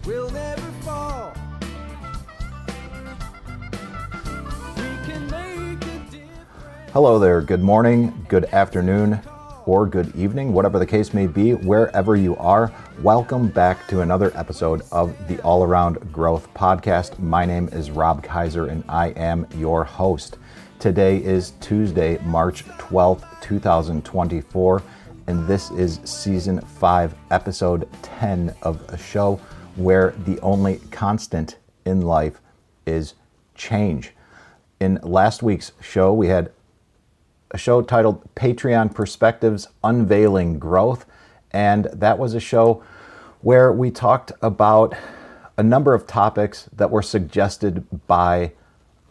We'll never fall. We can make a difference. Hello there, good morning, good afternoon, or good evening, whatever the case may be, wherever you are. Welcome back to another episode of the All Around Growth Podcast. My name is Rob Kaiser and I am your host. Today is Tuesday, March 12th, 2024, and this is Season 5, Episode 10 of a show where the only constant in life is change. In last week's show, we had a show titled Patreon Perspectives, Unveiling Growth, and that was a show where we talked about a number of topics that were suggested by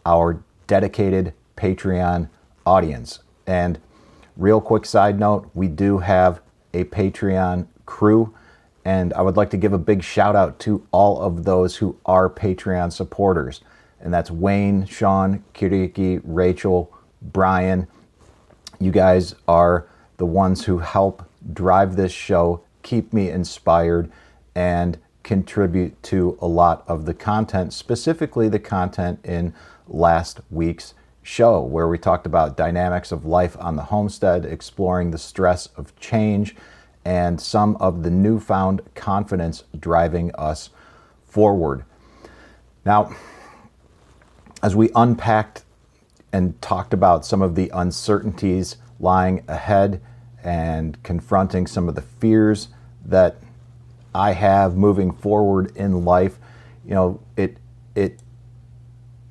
our dedicated Patreon audience. And real quick side note, we do have a Patreon crew, and I would like to give a big shout out to all of those who are Patreon supporters. And that's Wayne, Sean, Kiriki, Rachel, Brian. You guys are the ones who help drive this show, keep me inspired, and contribute to a lot of the content, specifically the content in last week's show, where we talked about dynamics of life on the homestead, exploring the stress of change, and some of the newfound confidence driving us forward. Now, as we unpacked and talked about some of the uncertainties lying ahead and confronting some of the fears that I have moving forward in life, you know, it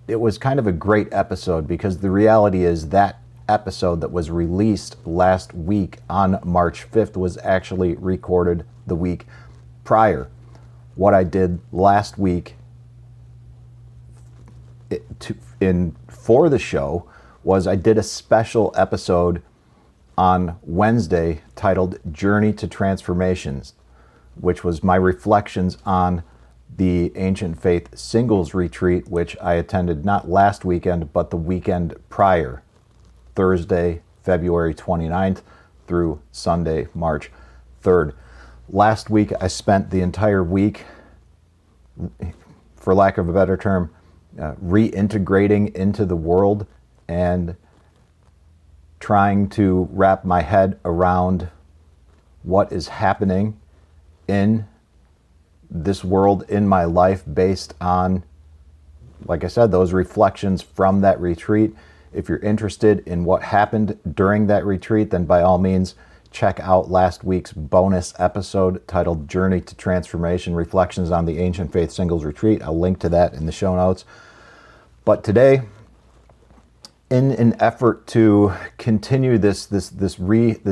was kind of a great episode, because the reality is that episode that was released last week on March 5th was actually recorded the week prior. What I did last week for the show was I did a special episode on Wednesday titled Journey to Transformations, which was my reflections on the Ancient Faith Singles Retreat, which I attended not last weekend, but the weekend prior, Thursday, February 29th through Sunday, March 3rd. Last week, I spent the entire week, for lack of a better term, reintegrating into the world and trying to wrap my head around what is happening in this world, in my life, based on, like I said, those reflections from that retreat. If you're interested in what happened during that retreat, then by all means, check out last week's bonus episode titled Journey to Transformation, Reflections on the Ancient Faith Singles Retreat. I'll link to that in the show notes. But today, in an effort to continue this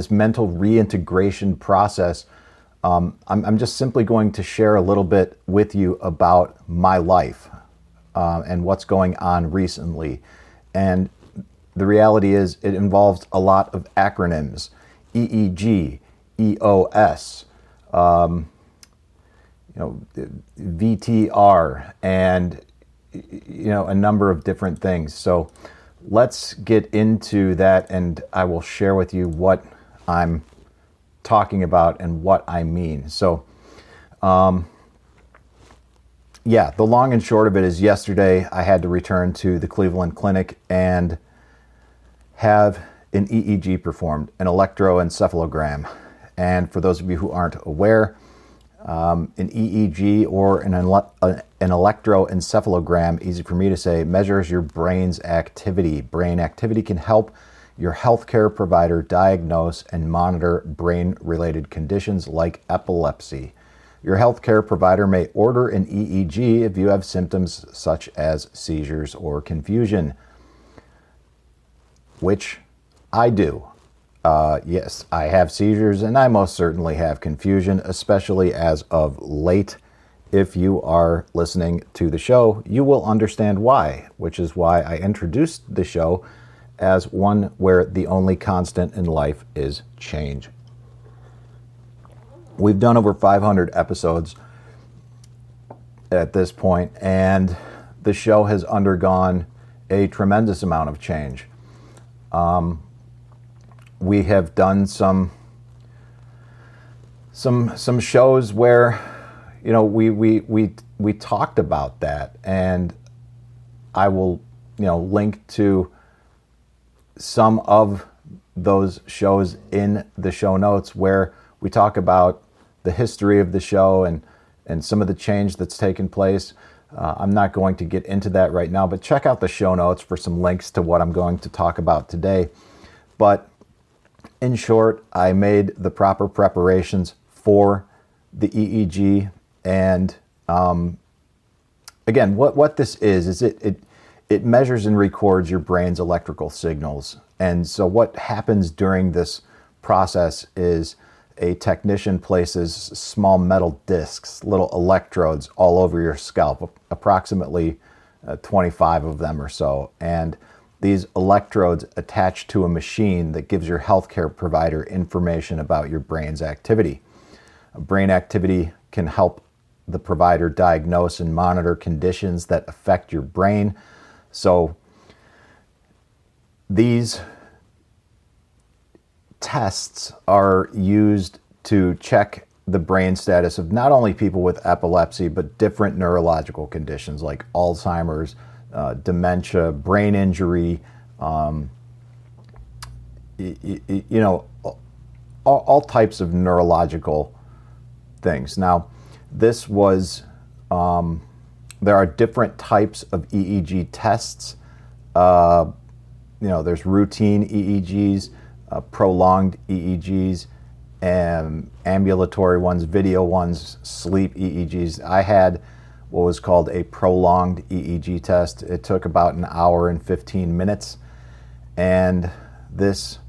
mental reintegration process, I'm just simply going to share a little bit with you about my life and what's going on recently. And the reality is it involves a lot of acronyms: EEG, EOS, VTR, and a number of different things. So let's get into that, and I will share with you what I'm talking about and what I mean. So, the long and short of it is, yesterday I had to return to the Cleveland Clinic and have an EEG performed, an electroencephalogram. And for those of you who aren't aware, an EEG, or an electroencephalogram, easy for me to say, measures your brain's activity. Brain activity can help your healthcare provider diagnose and monitor brain-related conditions like epilepsy. Your healthcare provider may order an EEG if you have symptoms such as seizures or confusion, which I do. Yes, I have seizures, and I most certainly have confusion, especially as of late. If you are listening to the show, you will understand why, which is why I introduced the show as one where the only constant in life is change. We've done over 500 episodes at this point, and the show has undergone a tremendous amount of change. We have done some shows where, we talked about that, and I will, link to some of those shows in the show notes where we talk about the history of the show and some of the change that's taken place. I'm not going to get into that right now, but check out the show notes for some links to what I'm going to talk about today. But in short, I made the proper preparations for the EEG. And again, what this is it measures and records your brain's electrical signals. And so what happens during this process is a technician places small metal discs, little electrodes all over your scalp, approximately 25 of them or so. And these electrodes attach to a machine that gives your healthcare provider information about your brain's activity. Brain activity can help the provider diagnose and monitor conditions that affect your brain. So these tests are used to check the brain status of not only people with epilepsy, but different neurological conditions like Alzheimer's, dementia, brain injury, all types of neurological things. Now, this was, there are different types of EEG tests. There's routine EEGs, prolonged EEGs, and ambulatory ones, video ones, sleep EEGs. I had what was called a prolonged EEG test. It took about an hour and 15 minutes. And this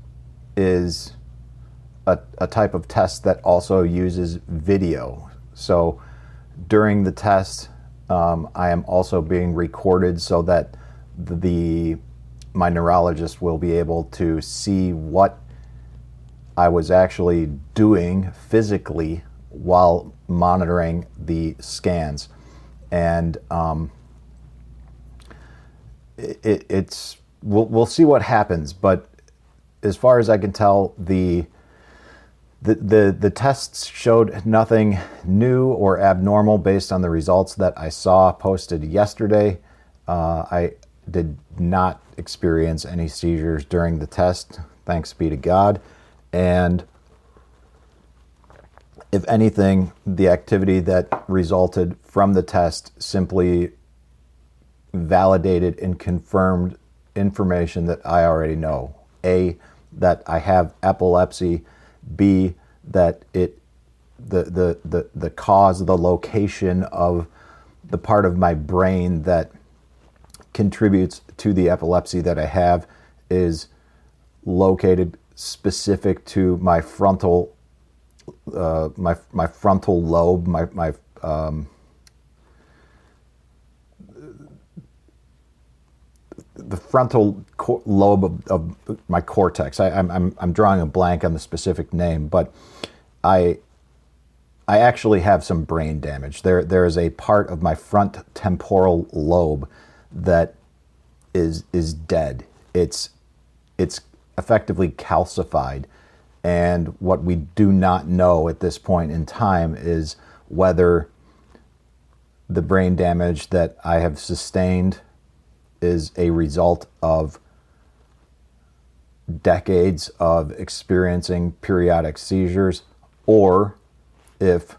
is a type of test that also uses video. So during the test, I am also being recorded so that my neurologist will be able to see what I was actually doing physically while monitoring the scans. And we'll see what happens. But as far as I can tell, the tests showed nothing new or abnormal based on the results that I saw posted yesterday. I did not experience any seizures during the test, thanks be to God. And if anything, the activity that resulted from the test simply validated and confirmed information that I already know. A, that I have epilepsy. B, that the cause, the location of the part of my brain that contributes to the epilepsy that I have is located specific to my frontal my frontal lobe, the frontal lobe of my cortex. I'm drawing a blank on the specific name, but I actually have some brain damage. There is a part of my front temporal lobe that is dead. It's effectively calcified. And what we do not know at this point in time is whether the brain damage that I have sustained is a result of decades of experiencing periodic seizures, or if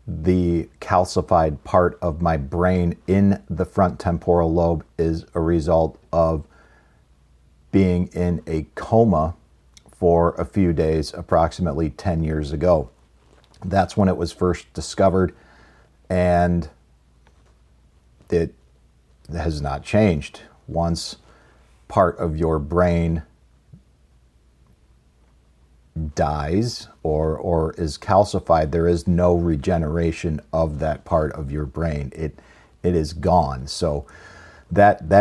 the calcified part of my brain in the front temporal lobe is a result of being in a coma for a few days, approximately 10 years ago. That's when it was first discovered, and it has not changed. Once part of your brain dies or is calcified, there is no regeneration of that part of your brain. It is gone. So that's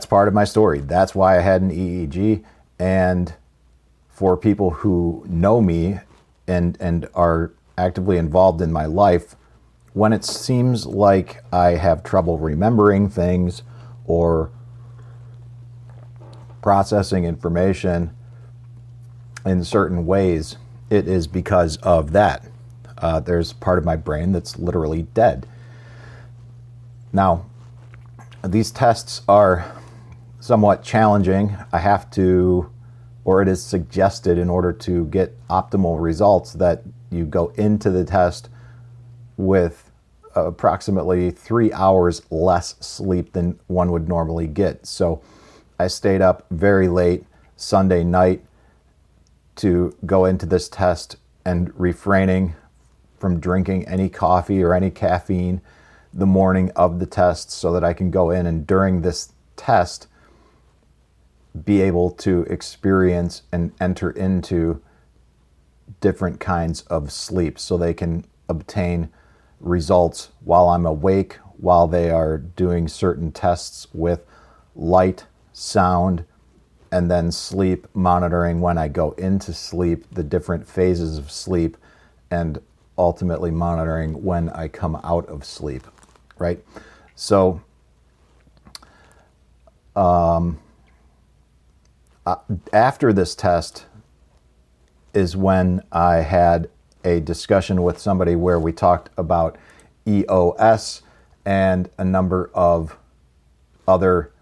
part of my story. That's why I had an EEG. And for people who know me and are actively involved in my life, when it seems like I have trouble remembering things or processing information in certain ways, it is because of that. There's part of my brain that's literally dead. Now, these tests are somewhat challenging. I have to, or it is suggested in order to get optimal results, that you go into the test with approximately 3 hours less sleep than one would normally get. So I stayed up very late Sunday night to go into this test and refraining from drinking any coffee or any caffeine the morning of the test so that I can go in and during this test be able to experience and enter into different kinds of sleep so they can obtain results while I'm awake, while they are doing certain tests with light, sound, and then sleep monitoring when I go into sleep, the different phases of sleep, and ultimately monitoring when I come out of sleep, right? So after this test is when I had a discussion with somebody where we talked about EOS and a number of other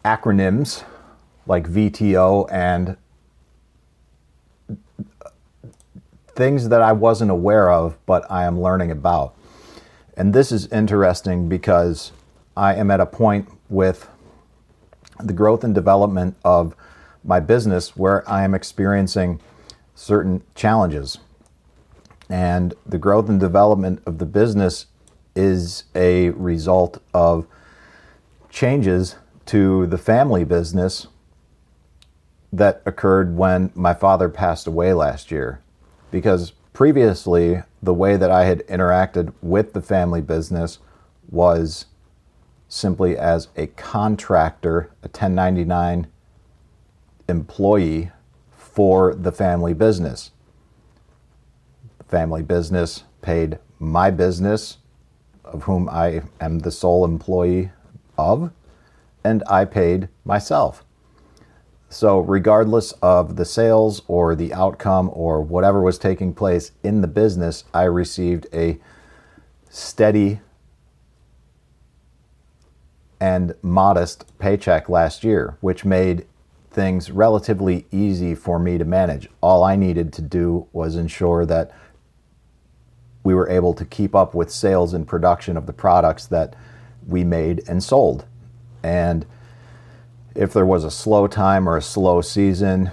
acronyms like VTO and things that I wasn't aware of, but I am learning about. And this is interesting because I am at a point with the growth and development of my business where I am experiencing certain challenges. And the growth and development of the business is a result of changes to the family business that occurred when my father passed away last year. Because previously, the way that I had interacted with the family business was simply as a contractor, a 1099 employee for the family business. The family business paid my business, of whom I am the sole employee of, and I paid myself. So regardless of the sales or the outcome or whatever was taking place in the business, I received a steady and modest paycheck last year, which made things relatively easy for me to manage. All I needed to do was ensure that we were able to keep up with sales and production of the products that we made and sold. And if there was a slow time or a slow season,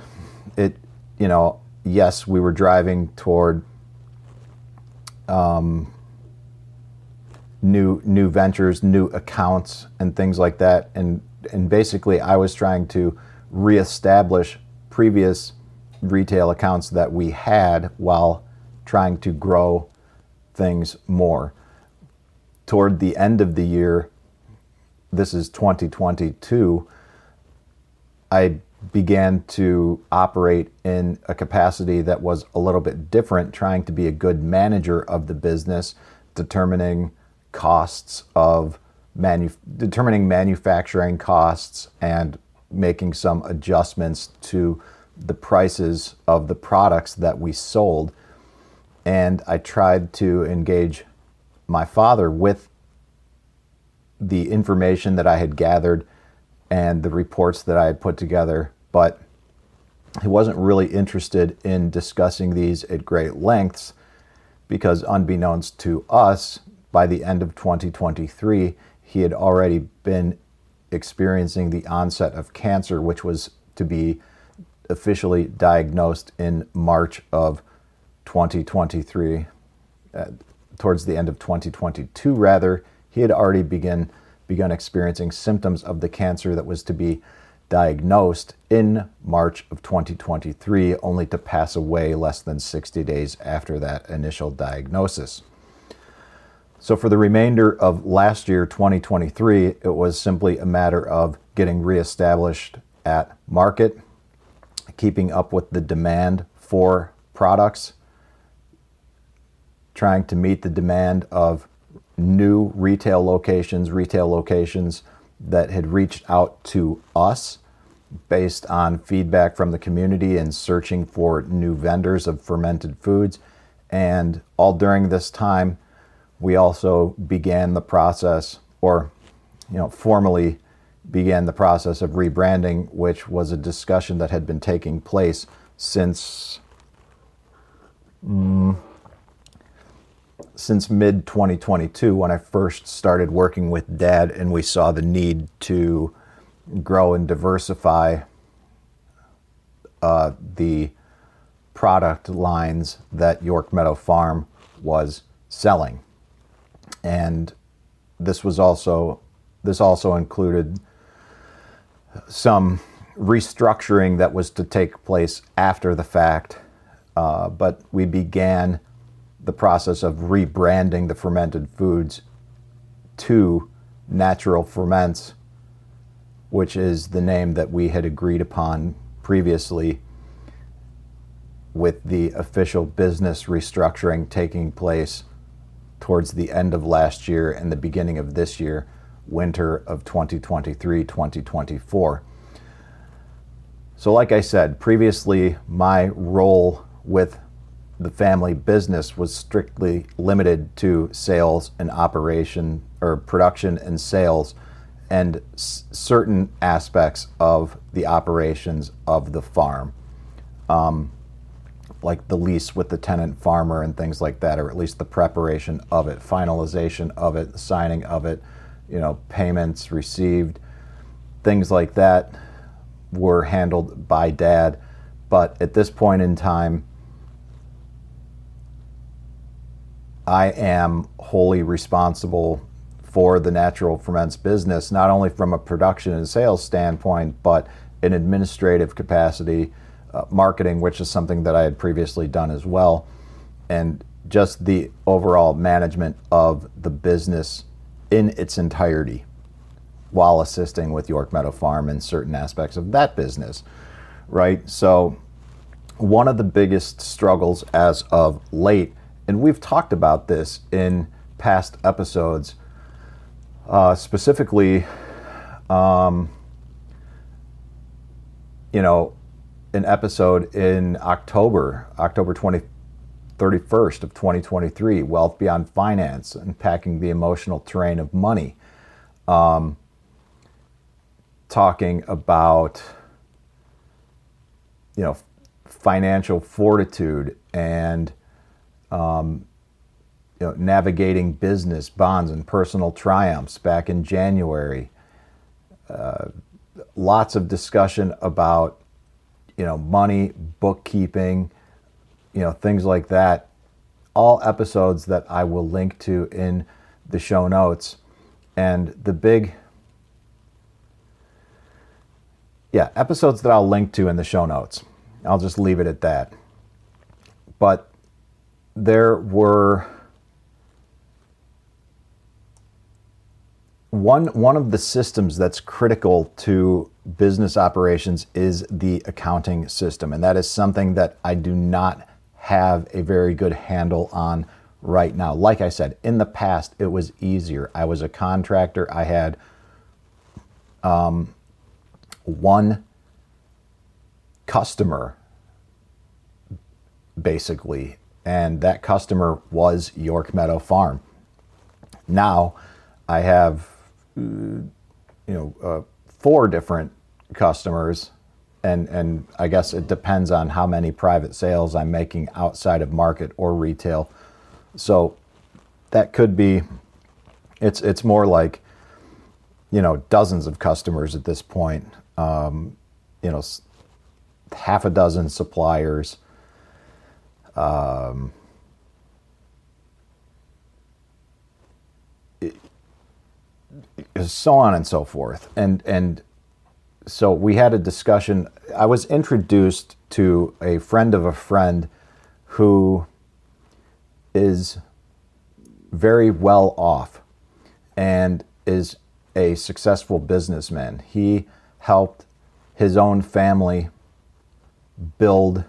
yes, we were driving toward new ventures, new accounts, and things like that. And basically, I was trying to reestablish previous retail accounts that we had while trying to grow things more. Toward the end of the year, this is 2022, I began to operate in a capacity that was a little bit different, trying to be a good manager of the business, determining costs of determining manufacturing costs and making some adjustments to the prices of the products that we sold. And I tried to engage my father with the information that I had gathered and the reports that I had put together, but he wasn't really interested in discussing these at great lengths because, unbeknownst to us, by the end of 2023, he had already been experiencing the onset of cancer, which was to be officially diagnosed in March of 2023. Towards the end of 2022, rather, he had already begun experiencing symptoms of the cancer that was to be diagnosed in March of 2023, only to pass away less than 60 days after that initial diagnosis. So for the remainder of last year, 2023, it was simply a matter of getting reestablished at market, keeping up with the demand for products, trying to meet the demand of new retail locations that had reached out to us based on feedback from the community and searching for new vendors of fermented foods. And all during this time, we also began the process, or formally began the process of rebranding, which was a discussion that had been taking place since mid 2022, when I first started working with Dad, and we saw the need to grow and diversify the product lines that York Meadow Farm was selling. And this also included some restructuring that was to take place after the fact, but we began the process of rebranding the fermented foods to Natural Ferments, which is the name that we had agreed upon previously, with the official business restructuring taking place towards the end of last year and the beginning of this year, winter of 2023-2024. So like I said, previously my role with the family business was strictly limited to sales and operation, or production and sales, and certain aspects of the operations of the farm, like the lease with the tenant farmer and things like that, or at least the preparation of it, finalization of it, signing of it, payments received, things like that were handled by Dad. But at this point in time, I am wholly responsible for the Natural Ferments business, not only from a production and sales standpoint, but in administrative capacity, marketing, which is something that I had previously done as well, and just the overall management of the business in its entirety, while assisting with York Meadow Farm in certain aspects of that business, right? So one of the biggest struggles as of late, and we've talked about this in past episodes, specifically, an episode in October 31st of 2023, Wealth Beyond Finance, Unpacking the Emotional Terrain of Money, talking about, financial fortitude and, navigating business, bonds, and personal triumphs back in January. Lots of discussion about, money, bookkeeping, things like that. All episodes that I will link to in the show notes. And episodes that I'll link to in the show notes. I'll just leave it at that. But there were one of the systems that's critical to business operations is the accounting system, and that is something that I do not have a very good handle on right now. Like I said, in the past it was easier. I was a contractor. I had one customer basically, and that customer was York Meadow Farm. Now I have 4 different customers, and I guess it depends on how many private sales I'm making outside of market or retail. So that could be, it's more like, dozens of customers at this point, half a dozen suppliers, so on and so forth. And so we had a discussion. I was introduced to a friend of a friend who is very well off and is a successful businessman. He helped his own family build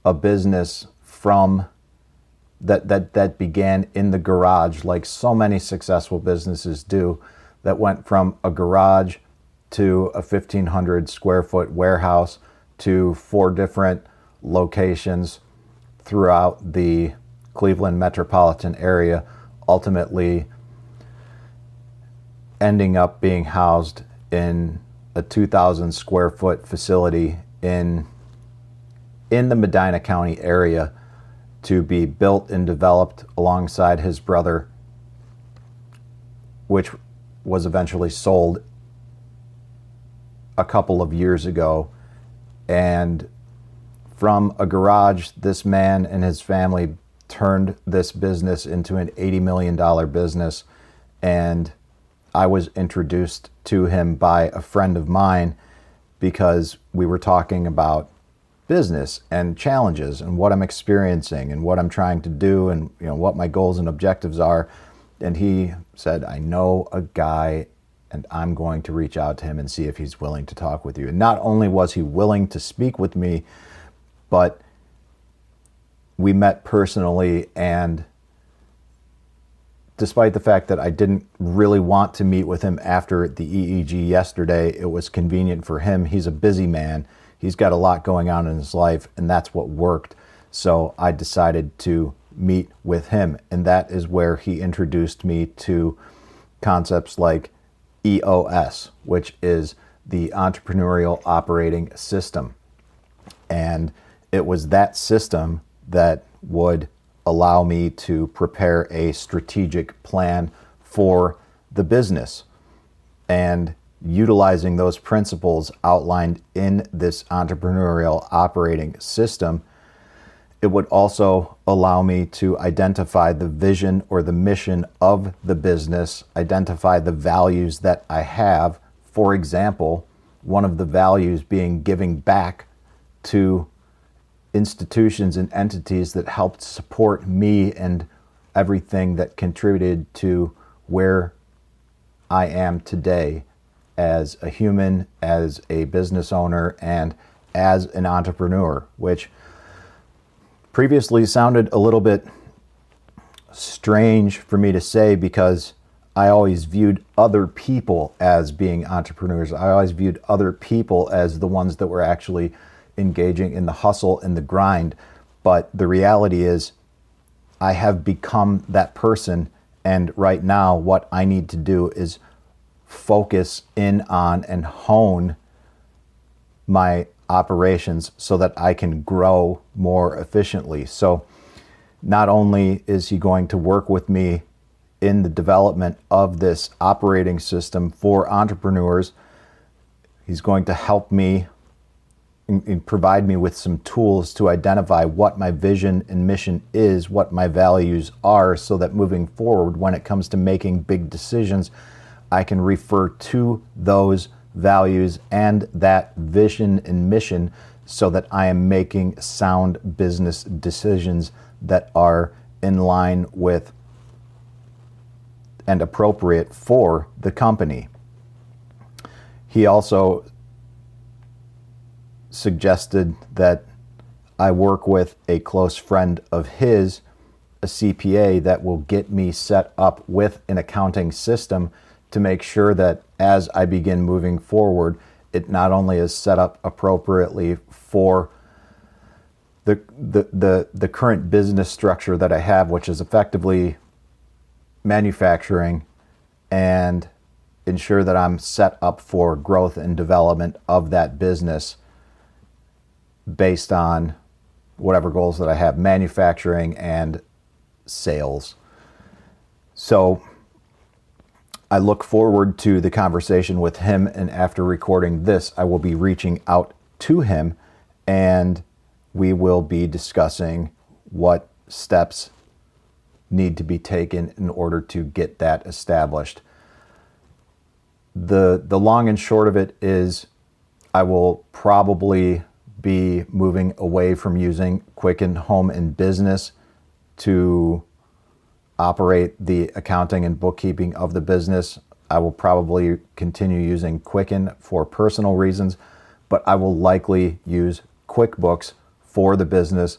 a business from that began in the garage, like so many successful businesses do, that went from a garage to a 1,500 square foot warehouse to 4 different locations throughout the Cleveland metropolitan area, ultimately ending up being housed in a 2,000 square foot facility in the Medina County area to be built and developed alongside his brother, which was eventually sold a couple of years ago. And from a garage, this man and his family turned this business into an $80 million business. And I was introduced to him by a friend of mine because we were talking about business and challenges and what I'm experiencing and what I'm trying to do and what my goals and objectives are. And he said, I know a guy and I'm going to reach out to him and see if he's willing to talk with you. And not only was he willing to speak with me, but we met personally, and despite the fact that I didn't really want to meet with him after the EEG yesterday, it was convenient for him. He's a busy man. He's got a lot going on in his life, and that's what worked. So I decided to meet with him, and that is where he introduced me to concepts like EOS, which is the Entrepreneurial Operating System. And it was that system that would allow me to prepare a strategic plan for the business. And utilizing those principles outlined in this entrepreneurial operating system, it would also allow me to identify the vision or the mission of the business, identify the values that I have. For example, one of the values being giving back to institutions and entities that helped support me and everything that contributed to where I am today as a human, as a business owner, and as an entrepreneur, which previously sounded a little bit strange for me to say because I always viewed other people as being entrepreneurs. I always viewed other people as the ones that were actually engaging in the hustle and the grind. But the reality is I have become that person. And right now what I need to do is focus in on and hone my operations so that I can grow more efficiently. So not only is he going to work with me in the development of this operating system for entrepreneurs, he's going to help me and provide me with some tools to identify what my vision and mission is, what my values are, so that moving forward, when it comes to making big decisions, I can refer to those values and that vision and mission so that I am making sound business decisions that are in line with and appropriate for the company. He also suggested that I work with a close friend of his, a CPA, that will get me set up with an accounting system to make sure that as I begin moving forward, it not only is set up appropriately for the current business structure that I have, which is effectively manufacturing, and ensure that I'm set up for growth and development of that business based on whatever goals that I have, manufacturing and sales. So I look forward to the conversation with him, and after recording this, I will be reaching out to him and we will be discussing what steps need to be taken in order to get that established. The long and short of it is I will probably be moving away from using Quicken Home and Business to operate the accounting and bookkeeping of the business. I will probably continue using Quicken for personal reasons, but I will likely use QuickBooks for the business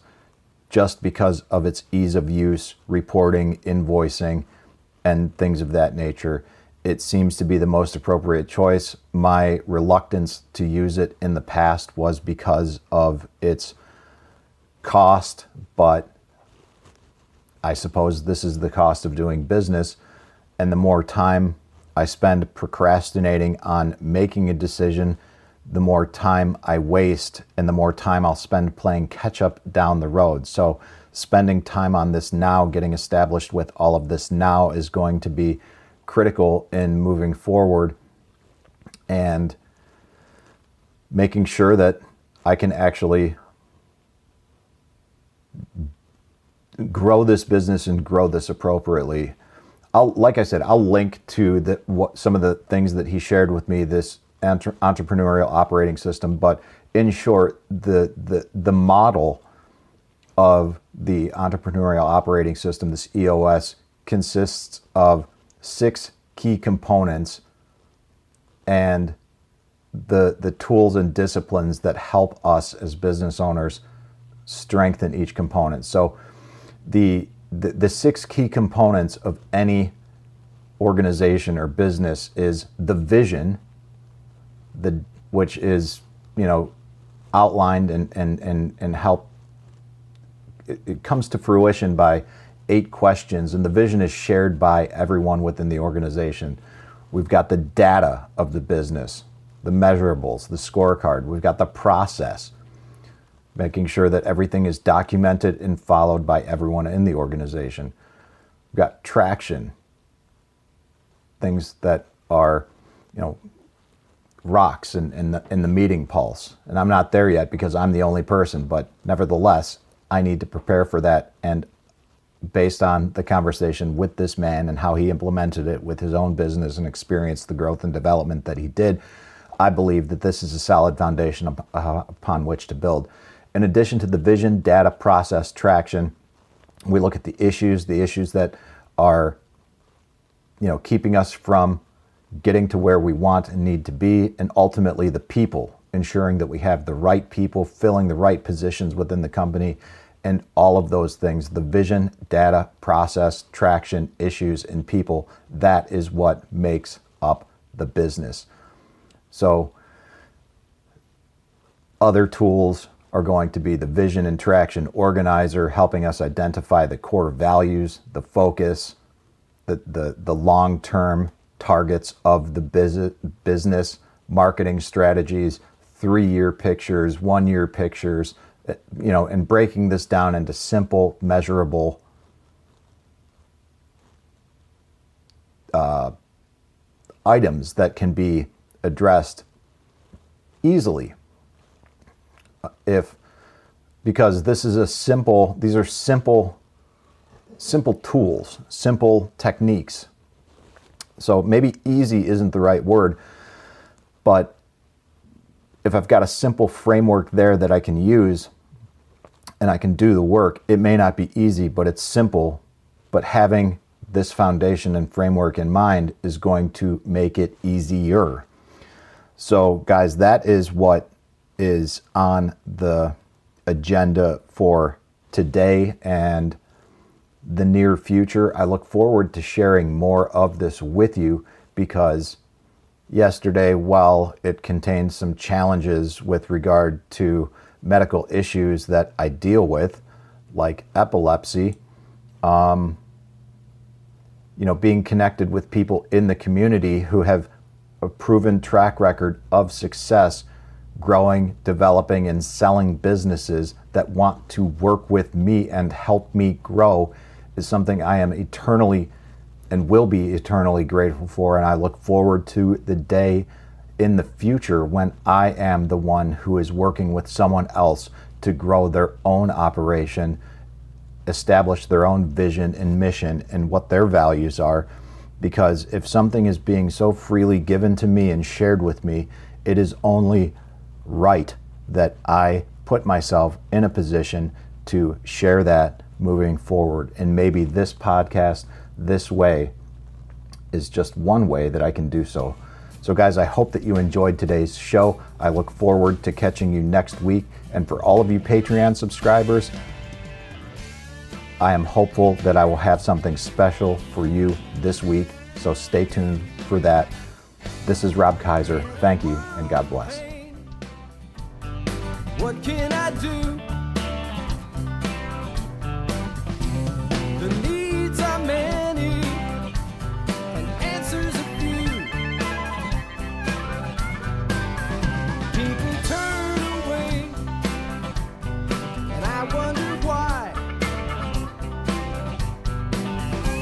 just because of its ease of use, reporting, invoicing, and things of that nature. it seems to be the most appropriate choice. My reluctance to use it in the past was because of its cost, but I suppose this is the cost of doing business. And the more time I spend procrastinating on making a decision, the more time I waste and the more time I'll spend playing catch up down the road. So spending time on this now, getting established with all of this now, is going to be critical in moving forward and making sure that I can actually grow this business and grow this appropriately. Like I said, I'll link to some of the things that he shared with me, this entrepreneurial operating system. But in short, the model of the entrepreneurial operating system, this EOS, consists of 6 key components and the tools and disciplines that help us as business owners strengthen each component. So the 6 key components of any organization or business is the vision, which is, outlined and help. It comes to fruition by 8 questions, and the vision is shared by everyone within the organization. We've got the data of the business, the measurables, the scorecard. We've got the process, making sure that everything is documented and followed by everyone in the organization. We've got traction, things that are, rocks in the meeting pulse. And I'm not there yet because I'm the only person, but nevertheless, I need to prepare for that. And based on the conversation with this man and how he implemented it with his own business and experienced the growth and development that he did, I believe that this is a solid foundation upon which to build. In addition to the vision, data, process, traction, we look at the issues that are, keeping us from getting to where we want and need to be, and ultimately the people, ensuring that we have the right people filling the right positions within the company, and all of those things, the vision, data, process, traction, issues, and people, that is what makes up the business. So other tools are going to be the vision and traction organizer, helping us identify the core values, the focus, the long-term targets of the business, marketing strategies, 3-year pictures, 1-year pictures, and breaking this down into simple, measurable items that can be addressed easily. Because these are simple tools, simple techniques. So maybe easy isn't the right word, but if I've got a simple framework there that I can use and I can do the work, it may not be easy, but it's simple. But having this foundation and framework in mind is going to make it easier. So guys, that is what is on the agenda for today and the near future. I look forward to sharing more of this with you, because yesterday, while it contained some challenges with regard to medical issues that I deal with, like epilepsy, being connected with people in the community who have a proven track record of success growing, developing, and selling businesses that want to work with me and help me grow is something I am eternally and will be eternally grateful for. And I look forward to the day in the future when I am the one who is working with someone else to grow their own operation, establish their own vision and mission and what their values are. Because if something is being so freely given to me and shared with me, it is only right that I put myself in a position to share that moving forward. And maybe this podcast, this way, is just one way that I can do so. So guys, I hope that you enjoyed today's show. I look forward to catching you next week. And for all of you Patreon subscribers, I am hopeful that I will have something special for you this week. So stay tuned for that. This is Rob Kaiser. Thank you, and God bless. What can I do? The needs are many and answers a few. People turn away and I wonder why.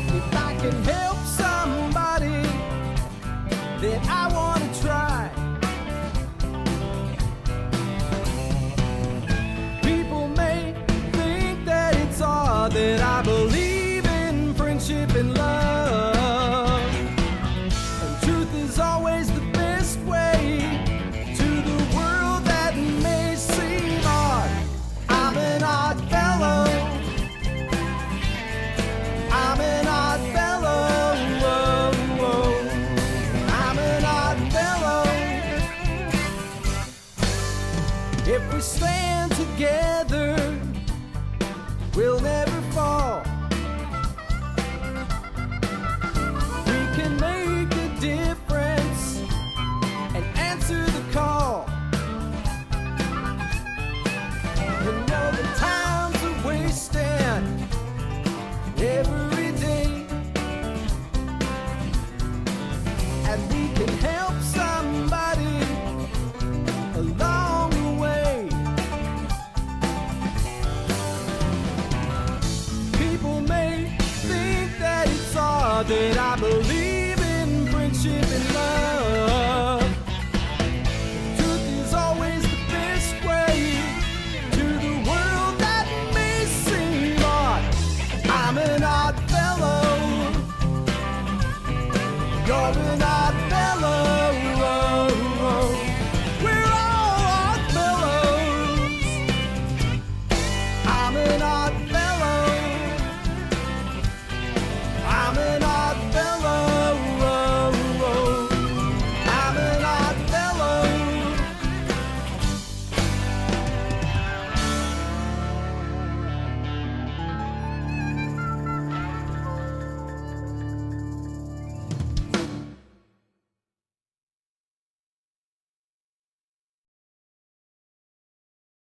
If I can help somebody, then I want to try. People may think that it's odd that I believe in friendship and love. And truth is always the best way to the world that may seem odd. I'm an odd fellow. I'm an odd fellow. Whoa, whoa. I'm an odd fellow. If we stand together, we'll never fall. We can make a difference and answer the call. You know the times are wasting every day, and we can help somebody along the way. People may think that it's odd that I believe